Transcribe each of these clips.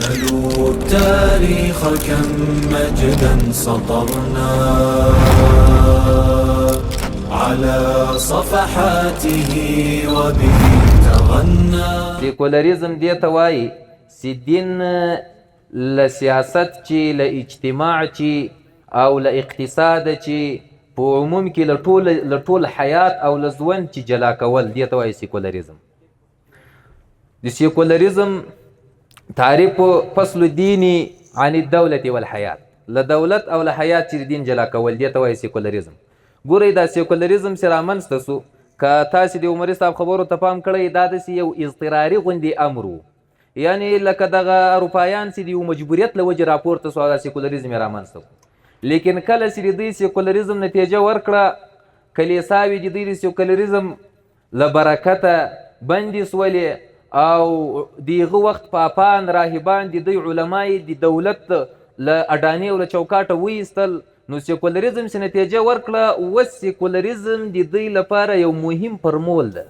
سلوا التاريخ كم مجدا سطرنا على صفحاته وبه تغنى. سیکولریزم دې ته وایي چې دین له سیاست چې له اجتماع چې او له اقتصاد چې په عموم کې له ټول حیات او له ژوند چې جلا کول دې ته وایي سیکولریزم. د سیکولریزم تعریف فصل الدینی عن الدولة والحیات، له دولت او له حیات چې دین جلا کول دې ته وایي سیکولریزم. ګورئ دا سیکولریزم چې رامنځته سو که تاسې د عمري صاحب خبرو ته پام کړئ دا داسې یو اضطراري غوندې امر و، یعنې لکه دغه اروپایان چې د یو مجبوریت له وجې راپورته سو او دا سیکولریزم یې رامنځته کړو. لیکن کله چې د دوی سیکولریزم نتیجه ورکړه کلیساوې د دوی د سیکولریزم له برکته بندې سولې او د هغه وخت پاپان راهبان د دوی علما یې د دولت له اډانې او له چوکاټه وایستل. نو سیکولریزم چې نتیجه ورکړه اوس سیکولریزم د دوی لپاره یو مهم فرمول ده،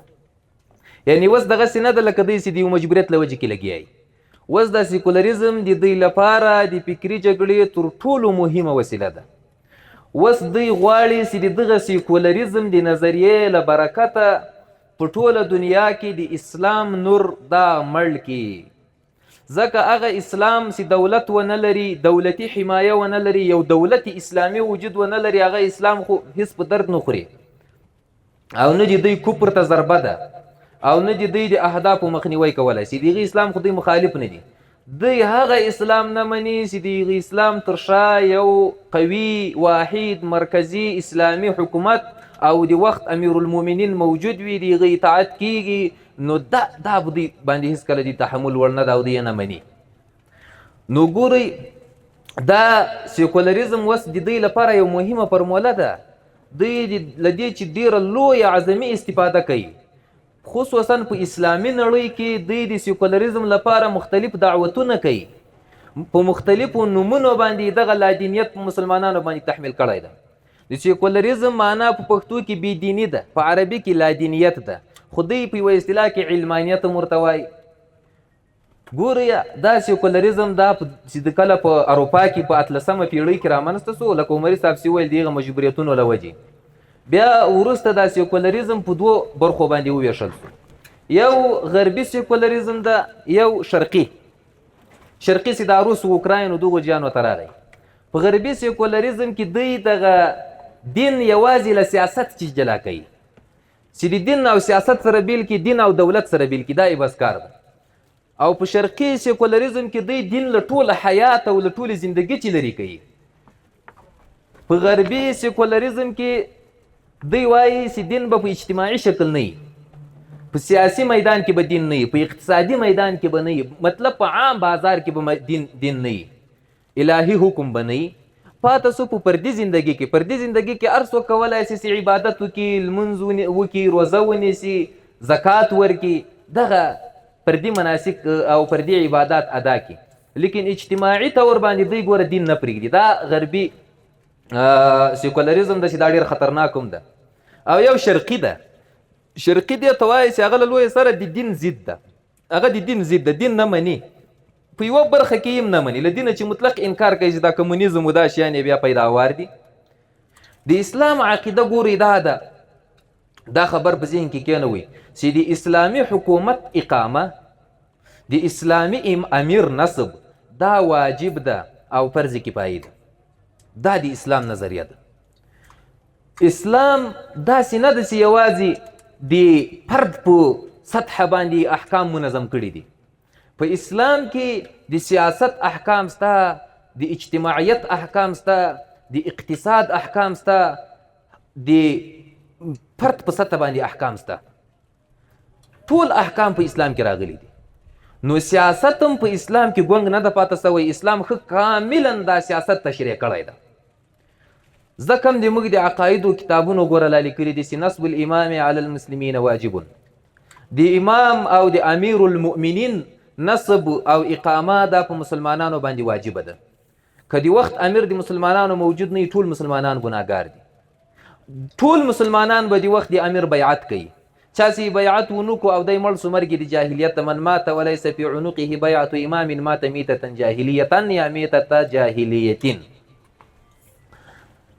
یعنی اوس دغسې نه ده لکه دوی چې د یو مجبوریت له وجې کې لګیا وي. اوس دا سیکولریزم د دوی لپاره د فکري جګړې تر ټولو مهمه وسیله ده. اوس دوی غواړي چې د دغه سیکولریزم د نظریې له برکته په ټوله دنیا کې د اسلام نور دا مړ کړي، ځکه هغه اسلام چې دولت ونه لري، دولتي حمایه ونه لري، یو دولت اسلامي وجود ونه لري، هغه اسلام خو هیڅ په درد نه خوري او نه د دوی کفر ته ضربه ده او نه د دوی د اهدافو مخنیوی کولی شي. د هغه اسلام خو دوی مخالف نه دي، دوی هغه اسلام نه مني چې د هغه اسلام تر شا یو قوي واحد مرکزي اسلامي حکومت او د وخت امیر المؤمنین موجود وي، د هغه اطاعت کیږي. نو دا به دوی باندې هېڅکله د تحمل وړ نه ده او دوی یې نه مني. نو ګورئ دا سیکولریزم اوس د دوی لپاره یو مهمه فرموله ده. دوی له دې چې ډېره لویه عظمي استفاده کوي، خصوصا په اسلامي نړۍ کې دوی د سیکولریزم لپاره مختلف دعوتونه کوي، په مختلفو نومونو باندې دغه لادینیت په مسلمانانو باندې تحمیل کړی ده. د سیکولریزم معنا په پښتو کې بېدیني ده، په عربي کې لادینیت ده، خو دوی په یوه اصطلاح کې علمانیت هم ورته وایي. ګورئ دا سیکولریزم دا چې کله په اروپا کې په 18مه پېړۍ کې رامنځته سو، لکه عمري صاحب چې ویل د هغه مجبوریتونو له وجې، بیا وروسته دا سیکولریزم په دوو برخو باندې وویشل سو. یو غربي سیکولریزم ده، یو شرقي چې دا روس و اوکراین و دغو جیانو ته راغی. په غربي سیکولریزم کې دوی دغه دین یوازې له سیاست چې جلا کوي، چې د دین او سیاست سره بیل کې، دین او دولت سره بیل کې، دا یې بس کار ده. او په شرقي سیکولریزم کې دوی دین له ټوله حیات او له ټولې زندګي چې لرې کوي. په غربي سیکولریزم کې دوی وایي چې دین به په اجتماعي شکل نه وي، په سیاسي میدان کې به دین نه وي، په اقتصادي میدان کې به نه وي، مطلب په عام بازار کې به دین نه وي، الهي حکم به نه وي. پاته سو په فردي زندګي کې، فردي زندګي کې هر څوک کولی شي چې عبادت وکړي، لمونځ وکړي، روزه ونیسي، زکات ورکړي، دغه فردي مناسک او فردي عبادات ادا کړي. لیکن اجتماعي طور باندې دوی ګوره دین نه پرېږدي. دا غربي سیکولریزم ده چې دا ډېر خطرناک هم ده. او یو شرقي ده، شرقي دې ته وایي چې هغه له لویې سره د دین ضد ده، هغه د دین ضد ده، دین نه مني، په یوه برخه کې هم نه مني، له دینه چې مطلق انکار کوي چې دا کمونیزم و دا شیان یې بیا پیداوار دي. د اسلام عقیده ګورئ دا ده، دا خبر په ذهن کې کېنوئ چې د اسلامي حکومت اقامه، د اسلامي امیر نصب دا واجب ده او فرض کفایي ده. دا د اسلام نظریه ده. اسلام داسې نه ده چې یوازې د فرد په سطح باندې احکام منظم کړي دي. په اسلام کې د سیاست احکام سته، د اجتماعیت احکام سته، د اقتصاد احکام سته، د فرد په سطح باندې احکام سته. ټول احکام په اسلام کې راغلي دي. نو سیاست هم په اسلام کې ګونګ نه ده پاته سوی، اسلام ښه کاملا دا سیاست تشریح کړی ده. ځکه هم د موږ د عقایدو کتابونو ګوره لا لیکلي دي چې نصب الامام علی المسلمین واجب، د امام او د امیر المؤمنین نصب او اقامه دا په مسلمانانو باندې واجبه ده. که د وخت امیر د مسلمانانو موجود نه وي، ټول مسلمانان ګناهګار دي، ټول مسلمانان به د وخت د امیر بیعت کوي، چاسي بیعت ونکو او دای مړ سو مرګ د جاهلیت من مات وليس في عنقه بیعت امام مات میتة جاهلیتا یا میتة جاهلیتین.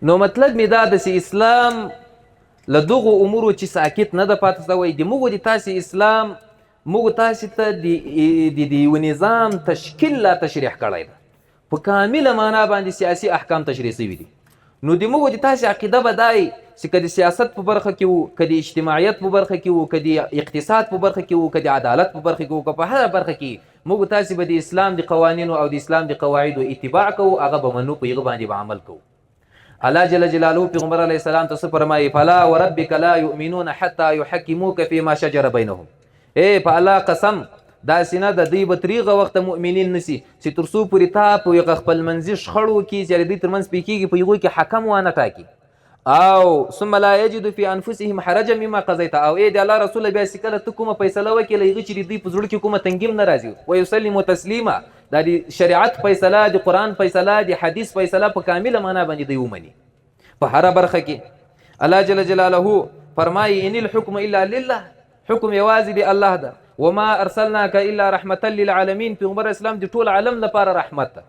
نو مطلب می دا د اسلام لدغه امور چې ساکت نه د پاتې سوی د موږ د تاسې اسلام موږ تاسې ته د یو نظام تشکیل لا تشریح کړی ده، په کامله معنا باندې سیاسي احکام تشریح شوي دي. نو د موږ د تاسې عقیده به دای چې که د سیاست په برخه کې وو، که د اجتماعیت په برخه کې وو، که د اقتصاد په برخه کې وو، که د عدالت په برخه کې وو، که په هره برخه کې موږ تاسې به د اسلام د قوانینو او د اسلام د قواعدو اتباع کوو، هغه به منو، په هغه باندې به عمل کوو. الله جل جلاله پیغمبر علیه السلام ته څه فرمایي؟ فلا وربک لا یؤمنون حتی یحکموک فیما شجر بینهم. په الله قسم داسې نه ده، دوی به تر هغه وخته مؤمنین نسي چې تر څو پورې تا په هغه خپل منځي شخړو کې چې دوی ترمنځ پې کېږي په هغوی کې حکم وانه ټاکي. او ثم لا یجدوا فی انفسهم حرجا مما قضیت، او د الله رسوله بیا چې کله ته کومه فیصله وکړې له هغې چې دوی په زړه کې کومه تنګیم نه راځي، ویسلموا تسلیما، دا د شریعت فیصله، د قرآن فیصله، د حدیث فیصله په کامله معنا باندې دوی ومني په هره برخه کې. الله جل جلاله فرمایي ان الحکم الا لله، حکم یوازې د الله ده. وما ارسلناک الا رحمتا للعالمین، پیغمبر اسلام د ټول عالم لپاره رحمت ده.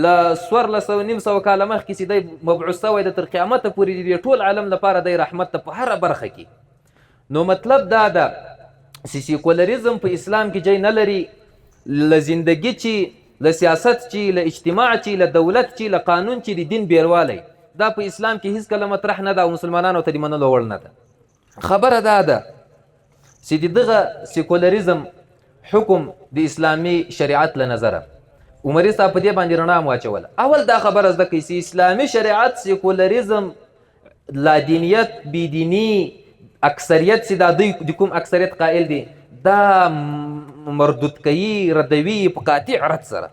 ل 1400 کاله مخکې چې دی مبعوث شوی د تر قیامته پورې د ټول عالم لپاره دی رحمت ته په هره برخه کې. نو مطلب دا ده چې سیکولریزم په اسلام کې ځای نه لري. له زندګي چې، له سیاست چې، له اجتماع چې، له دولت چې، له قانون چې د دین بیروالی دا په اسلام کې هیڅ کله مطرح نه ده او مسلمانانو ته د منلو وړ نه ده. خبره دا ده چې دغه سیکولریزم حکم د اسلامي شریعت له نظره عمري صاحب په دې باندې رڼا واچوله. اول دا خبره زده کړئ چې اسلامي شریعت سیکولریزم، لادینیت، بېدیني، اکثریت چې دا دوی د کوم اکثریت قائل دي دا مردود کوي، ردوي په قاطع رد سره.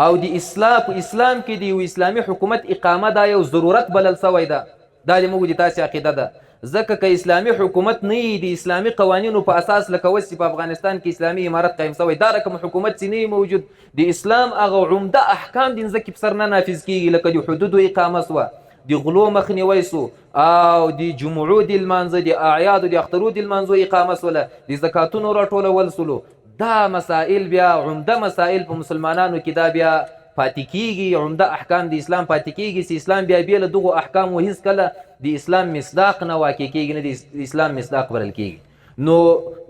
او د اسلام په اسلام کې د یو اسلامي حکومت اقامه دا یو ضرورت بلل سوی ده. دا د موږ د تاسې عقیده ده. ځکه که اسلامي حکومت نه وي د اسلامي قوانینو په اساس، لکه اوس چې په افغانستان کې اسلامي امارت قایم شوی، دا رقم حکومت چې نه موجود، د اسلام هغه عمده احکام د ځمکې په سر نه نافظ کېږي، لکه د حدودو اقامه سوه، د غلو مخنیوی سو، او د جمعو د لمانځه، د اعیادو د اخترو د لمانځو اقامه سوله، د زکاتونو راټولول سولو. دا مسائل بیا عمده مسائل په مسلمانانو کې دا بیا پاتې کېږي، عمده احکام د اسلام پاتې کېږي چې اسلام بیا بیا له دغو احکامو هېڅ کله د اسلام مصداق نه واقع کېږي، نه د اسلام مصداق بلل کېږي. نو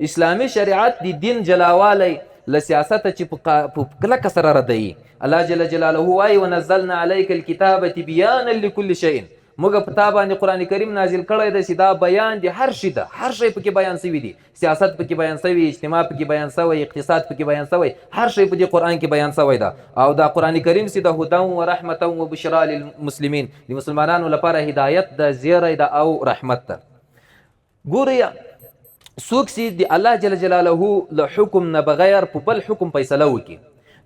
اسلامي شریعت د دین جلاوالی له سیاسته چې په کلکه سره ردوي. الله جل جلاله وایي ونزلنا علیک الکتاب تبیانا لکل شیء، موږ په تا باندې قرآن کریم نازل کړی دی چې دا بیان د هر شي ده، هر شی پکې بیان شوي دي، سیاست پکې بیان شوی، اجتماع پکې بیان شوی، اقتصاد پکې بیان شوی، هر شی په دې قرآن کې بیان شوی ده. او دا قرآن کریم چې د هدی و رحمتا و بشرا للمسلمین، د مسلمانانو لپاره هدایت ده، زیری ده او رحمت ده. ګورئ څوک چې د الله جل جلاله له حکم نه بغیر په بل حکم فیصله وکړي،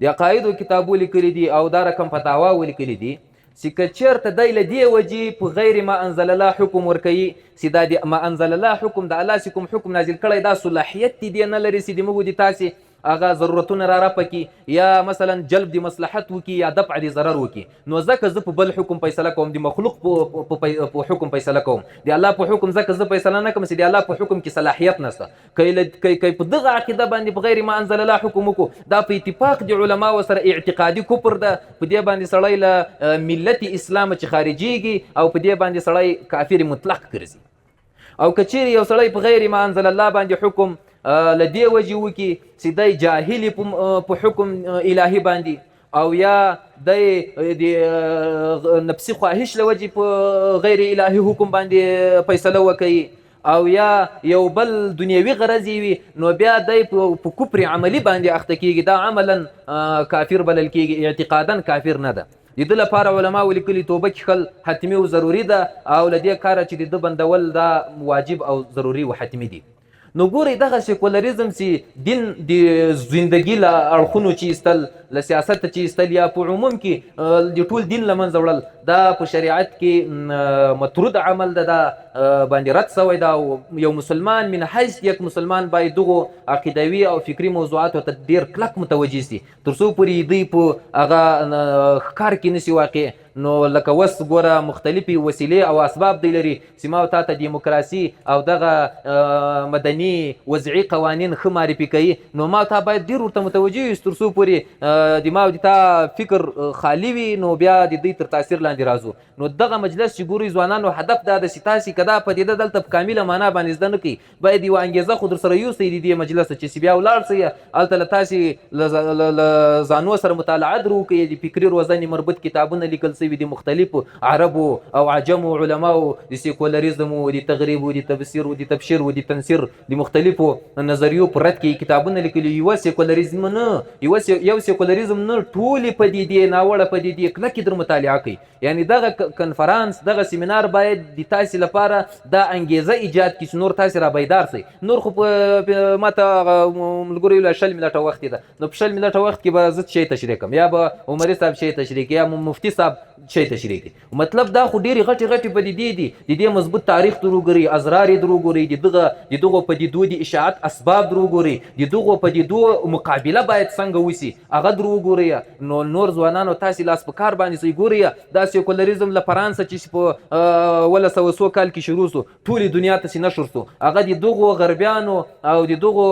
د عقایدو کتابو لیکلي دي او دا رقم فتاوا ولیکلي دي چې که چېرته دی له دې وجې په غیر ما انزل الله حکم ورکوي، چې دا د ما انزل الله حکم د الله چې کوم حکم نازل کړی دا صلاحیت دې نه لري چې د موږ د تاسې هغه ضرورتونه را رفع کړي یا مثلا جلب د مصلحت وکړي یا دفع د ضرر وکړي، نو ځکه زه په بل حکم فیصله کوم، د مخلوق په حکم فیصله کوم، د الله په حکم ځکه زه فیصله نه کوم چې د الله په حکم کې صلاحیت نشته. که په دغه عقیده باندې په غیر ما انزل الله حکم وکړو، دا په اتفاق د علماو سره اعتقادي کفر ده، په دې باندې سړی له ملت اسلام چې خارجيږي او په دې باندې سړی کافر مطلق ګرځي. او که چیرې یو سړی په غیر ما انزل الله باندې حکم له دې وجې وکړي چې دی جاهلي په حکم الهي باندې، او یا دی د نفسي خواهش له وجې په غیر الهي حکم باندې فیصله وکړي، او یا یو بل دنیوي غرض وي، نو بیا دی په کفر عملی باندې اخته کېږي، دا عملا کافر بلل کېږي، اعتقادا کافر نه ده. د ده لپاره علما ولیکلي توبه کښل حتمي او ضروري ده، او له دې کاره چې د ده بندول دا واجب او ضروري و حتمي دي. نو ګورئ دغه سیکولریزم چې دین د زندگی له اړخونو چې ایستل، له سیاست چې ایستل، یا په عموم کې د ټول دین له منځه وړل، دا په شریعت کې مطرود عمل ده، دا باندې رد شوی ده. او یو مسلمان من حیث یک مسلمان باید دغو عقیدوي او فکري موضوعاتو ته ډېر کلک متوجه سي، تر څو پورې دوی په هغه ښکار کې نسي واقع، نو لکه اوس ګوره مختلفې وسیلې او اسباب دی لري چې ما تا ته دیموکراسي او دغه مدني وضعي قوانین ښه معرفي کوي، نو ما تا باید ډېر ورته متوجه یو تر څو پورې د ما او د تا فکر خالي وي، نو بیا د دوی تر تاثیر لاندې راځو. نو دغه مجلس چې ګورئ ځوانانو هدف دا ده چې تاسې که دا پدیده دلته په کامله معنا باندې زده نه کوي، باید یوه انګېزه خو در سره یوسئ د دې مجلس چې بیا ولاړ سئ هلته له تاسې له ځانو سره مطالعه در وکړئ، د فکري روزنې مربوط کتابونه لیکل سوي د مختلفو عربو او عجمو علماو د سیکولریزم و د تغریب و د تفسیر و د تبشیر و د تنصیر د مختلفو نظریو په رد کې کتابونه لیکلي. یوه سیکولریزم نه، یو سیکولریزم نه، ټولې پدیدې ناوړه پدیدې کلکې در مطالعه کوي. یعنی دغه کنفرانس دغه سیمینار باید د تاسې لپاره دا انګېزه ایجاد کړي چې نور تاسې را بیدار سئ. نور خو ما ته ملګرو ویل 20 منټه وخت ده، نو په 20 منټه وخت کې به زه شی تشریح کوم، یا به عمري صاحب شی تشریح کوي، یا مفتي صاحب شی تشریح کوي. مطلب دا خو ډېرې غټې غټې پدیدې دي، د دې مضبوط تاریخ در وګورئ، ازرار یې در وګورئ، د دغو پدیدو د اشاعت اسباب در وګورئ، د دغو پدیدو مقابله باید څنګه وسي هغه در وګورئ. نو نور ځوانانو تاسې لاس په کار باندې سئ. ګورئ دا سیکولریزم له فرانسه چې په 1900 کال کې شروع سو، ټولې دنیا ته چې نشر سو، هغه د دغو غربیانو او د دغو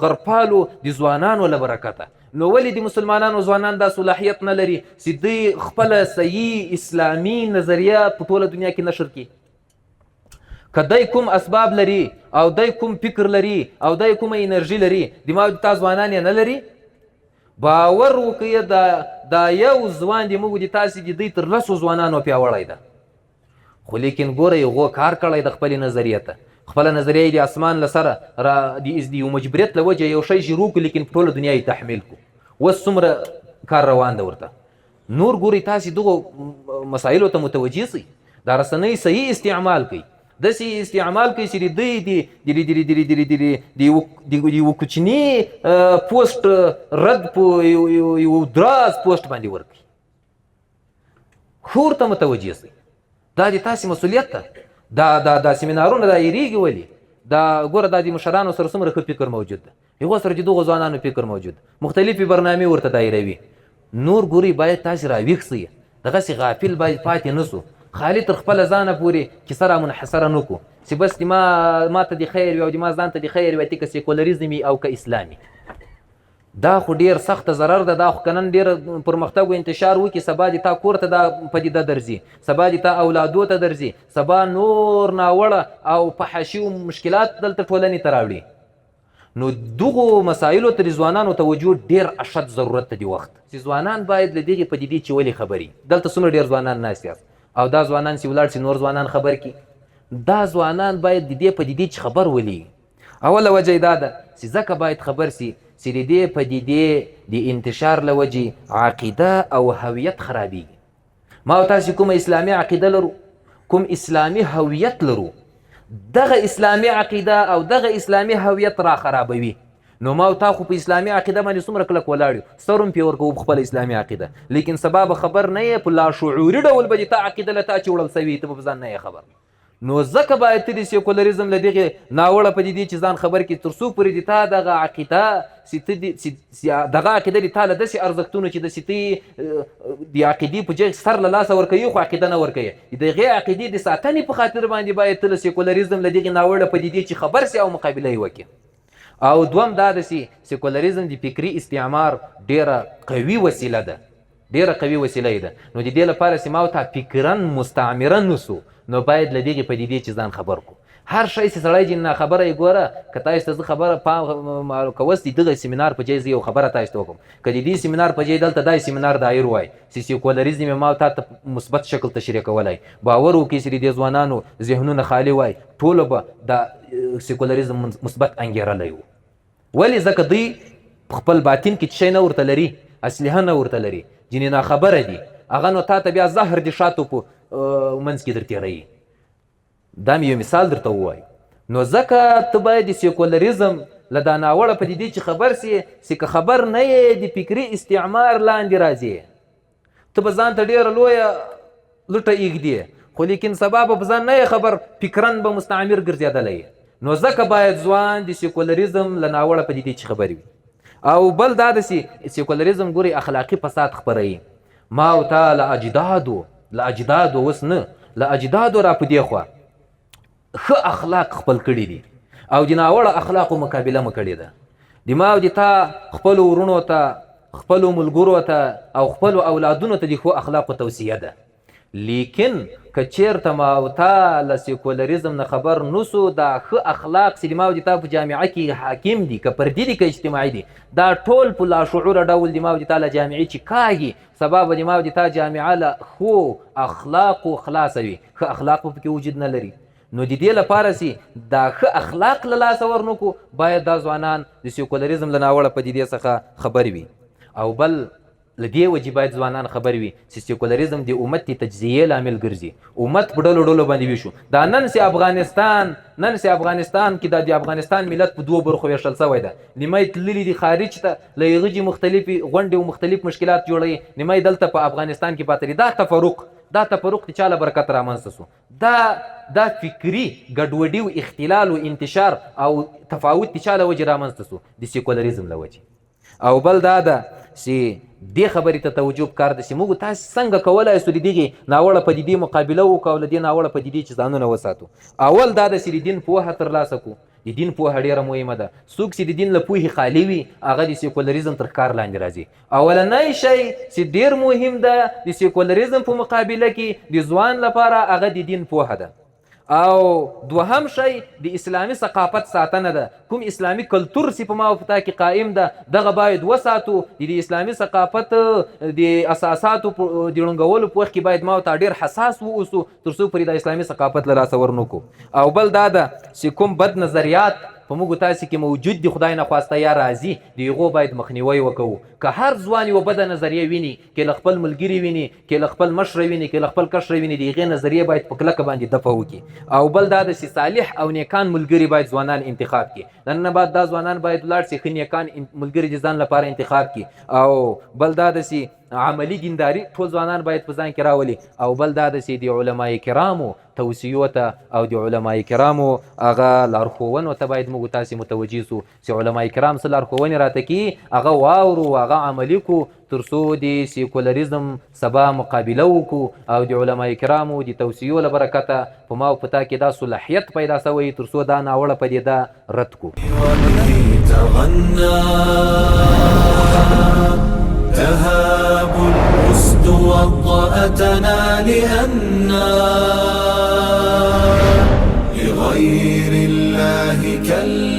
غربپالو د ځوانانو له برکته. نو ولې د مسلمانانو ځوانان دا صلاحیت نه لري چې دوی خپله صحیح اسلامي نظریه په ټوله دنیا کې نشر کړي؟ که دی کوم اسباب لري او دی کوم فکر لري او دی کومه انرژي لري، دماغ تا ځوانان یې نه لري؟ باور وکړئ دا یو ځوان د موږ د تاسې د دوی تر 10 ځوانانو پیاوړی ده، خو لیکن ګورئ هغو کار کړی د خپلې نظریې ته. خپله نظریه د اسمان له سره د یو مجبوریت له وجه یو شی شروع کړو، لیکن په ټوله دنیا یې تحمیل کړو. اوس څومره کار روان ده ورته. نور ګورئ تاسې دغو مسایلو ته متوجه سئ، دا رسنۍ صحیح استعمال کوي، داسې استعمال کوي چې دوی د یو کوچني پوسټ رد په یو دراز پوسټ باندې ورکوي. ښه ورته متوجه سئ، دا د تاسې مسؤلیت ده. دا سیمینارونه دا یېرېږي ولې؟ دا ګوره دا د مشرانو سره څومره ښه فکر موجود ده، هغو سره د دغو ځوانانو فکر موجود ده، مختلفې برنامې ورته دایروي. نور ګورئ باید تاسې راویښ سئ، دغسې غافل باید پاتې نه سو، خالي تر خپله ځانه پورې کیسه را منحصره نه کړو چې بس ما ته د خیر وي او د ما ځان ته د خیر وي، که سیکولریزم وي او که اسلامي. دا خو ډېر سخته ضرر ده. دا خو که نن ډېر پرمختګ و انتشار وکړي، سبا د تا کور ته دا پدیده درځي، سبا د تا اولادو ته درځي، سبا نور ناوړه او فحاشي مشکلات دلته ټولنې ته راوړي. نو دغو مسایلو ته د ځوانانو توجه ډېر اشد ضرورت ته د وخت چې ځوانان باید له دغې پدیدې چې ولې خبري. دلته څومره ډېر ځوانان ناست یاست او دا ځوانان چې ولاړ شي نور ځوانان خبر کړي، دا ځوانان باید د دې پدیدې چې خبر ولي. اوله وجه یې دا ده چې ځکه باید خبر سي چې د دې پدیدې د انتشار له وجې عقیده او هویت خرابېږي. ما او تاسې کومه اسلامي عقیده لرو، کوم اسلامي هویت لرو، دغه اسلامي عقیده او دغه اسلامي هویت را خرابوي. نو ما او تا خو په اسلامي عقیده باندې څومره کلک ولاړ یو، سر هم پرې ورکوو په خپله اسلامي عقیده، لیکن سبا به خبر نه یې، په لاشعوري ډول به د تا عقیده له تا چې وړل سوي ته به په ځان نه یې خبر. نو ځکه باید ته د سیکولریزم له دغې ناوړه پدیدې چې ځان خبر کړي، تر څو پورې د تا دغه عقیده دغه عقیده د تا له داسې ارزښتونو چې داسې ته د عقیدې په جای سر له لاسه ورکوي خو عقیده نه ورکوي، د هغې عقیدې د ساتنې په خاطر باندې باید ته له سیکولریزم له دغې ناوړه پدیدې چې خبر سي او مقابله یې وکړي. او دوم دا ده چې سیکولریزم د فکري استعمار ډېره قوي وسیله ده، ډېره قوي وسیله یې ده. نو د دې لپاره چې ما او تا فکرا مستعمره نسو، نو باید له دغې پدیدې چې ځان خبر کړو. هر شی چې سړی چې ناخبره یې ګوره، که تاسو ته زه خبره کوس د دغه سیمینار په ځای زه یو خبره تاسو ته وکړم، که د دې سیمینار په ځای دلته دا سیمینار دایر وای چې سیکولریزم یې ما او تا ته مثبت شکل تشریح کولی، باور وکړئ چې د دې ځوانانو ذهنونه خالي وای، ټوله به د سیکولریزم مثبت انګېرلی وو. ولې؟ ځکه دوی خپل باطن کې شی نه ورته لري، اسلحه نه ورته لري، ځینې ناخبره دي، هغه نو تا ته بیا زهر د شاتو په منځ کې در تېروي. دا مې یو مثال درته ووایي. نو ځکه ته باید د سیکولریزم له دا ناوړه پدیدې چې خبر سي چې که خبر نه یې د فکري استعمار لاندې راځي، ته به ځان ته ډېره لویه لوټه ایږدې، خو لیکن سبا به په ځان نه یې خبر، فکرن به مستعمر ګرځېدلی. نو ځکه باید ځوان د سیکولریزم له ناوړه پدیدې چې خبر وي. او بل دا ده چې سیکولریزم ګوري اخلاقي فساد خپروي. ما او تا له اجدادو اوس نه له اجدادو را په دې خوا ښه اخلاق خپل کړي دي او د ناوړه اخلاقو مقابله مو کړې ده. د ما او د تا خپلو ورونو ته، خپلو ملګرو ته او خپلو اولادونو ته د ښو اخلاقو توصیه ده. لیکن که چیرته ما او تا له سیکولریزم نه خبر نوسو، دا ښه اخلاق چې د ما او د تا په جامعه کې حاکم دي، که فردي دي که اجتماعي دي، دا ټول په لاشعوره ډول د ما او د تا له جامعې چې کاږي، سبا به د ما او د تا جامعه له ښو اخلاقو خلاصه وي. ښه اخلاق په کې وجود نه لري. نو د دې لپاره چې دا ښه اخلاق له لاسه ورنکو، باید دا ځوانان د سیکولریزم له ناوړه پدیدې څخه خبر وي. او بل له دې وجې باید ځوانان خبر وي چې سیکولریزم د امت د تجزیې لامل ګرځي. امت په ډلو ډلو باندې ویشو. دا نن سي افغانستان کې د افغانستان ملت په دوو برخو ویشل شوی ده. نیمه یې تللي دي خارج ته، له هغه جې مختلفې غونډې او مختلف مشکلات جوړوي، نیمه یې دلته په افغانستان کې پاتې دي. دا تفرق د چا له برکت رامنځته سو؟ دا فکري ګډوډي او اختلال او انتشار او تفاوت د چا له وجې رامنځته سو؟ د سیکولریزم له وجې. او بل دا ده چې دې خبرې ته توجه پکار ده چې موږ تاسې څنګه کولی سو د دغې ناوړه پدیدې مقابله وکړو او له دې ناوړه پدیدې چې ځانونه وساتو. اول دا ده چې د دین پوهه ترلاسه کړو. د دین پوهه ډېره مهمه ده. څوک چې د دین له پوهې خالي وي، هغه د سیکولریزم تر ښکار لاندې راځي. اولنی شی چې ډېر مهم ده د سیکولریزم په مقابله کې د ځوان لپاره، هغه د دین پوهه ده. او دوهم شی د اسلامي ثقافت ساتنه ده. کوم اسلامي کلتور چې په ما او په تا کې قائم ده، دغه باید وساتو. د اسلامي ثقافت د اساساتو د ړنګولو په وخت کې باید ما او تا ډېر حساس واوسو، تر څو پرې د اسلامي ثقافت له لاسه ورنکو. او بل دا ده چې کوم بد نظریات په موږ تاسې کې موجود دي، خدای نخواسته یا راځي، د هغو باید مخنیوی وکړو. که هر ځوان یوه بده نظریه ویني، که له خپل ملګري ویني، که له خپل مشره ویني، که له خپل کشره ویني، د هغې نظریې باید په کلکه باندې دفع وکړي. او بل دا ده چې صالح او نیکان ملګري باید ځوانان انتخاب کړي. نن بعد دا ځوانان باید ولاړ شي ښه نیکان ملګري د ځان لپاره انتخاب کړي. او بل دا ده چې عملي دینداري ټول ځوانان باید په ځان کې راولي. او بل دا ده چې د علمای کرامو توصیو ته او د علمای کرامو هغه لارښوونو ته باید موږ تاسې متوجه سو چې علمای کرام څه لارښوونې راته کوي، هغه واورو، هغه عملي کړو، تر څو د سیکولریزم سبا مقابله وکړو. او د علمای کرامو د توصیو له برکته په ما او په تا کې دا صلاحیت پیدا شوی، تر څو دا ناوړه پدیده رد کړو. تهاب الأسد وطأتنا لأننا لغير الله كلا